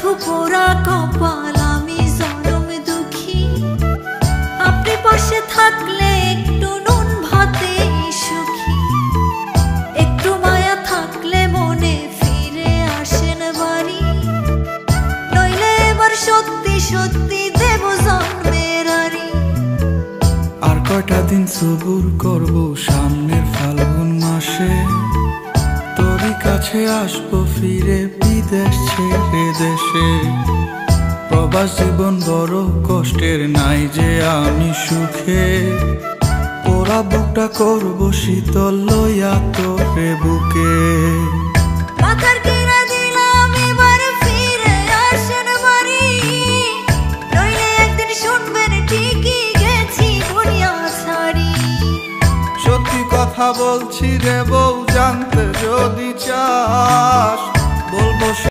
শুধু পোড়া কপাল, আমি জনম দুঃখী। আপনি পাশে থাকলে একটু নুন ভাতে সুখী। একটু মায়া থাকলে মনে ফিরে আসেন বাড়ি, নইলে এবার সত্যি সত্যি দেব জন্মের আরি। আর কয়টা দিন সবুর করব সামনের ফাল্গুন মাসে, তোরই কাছে আসবো ফিরে বিদেশ ছেড়ে দেশে। প্রবাস জীবন বড় কষ্টের, নাই যে আমি সুখে। পোড়া বুকটা করব শীতল লইয়া তোরে বুকে। পাথার কিনা দিলাম এবার ফিরে আসেন বাড়ি, নইলে একদিন শুনবেন ঠিকই গেছি দুনিয়া ছাড়ি। সত্যি কথা বলছি রে বউ, জানতে যদি চাস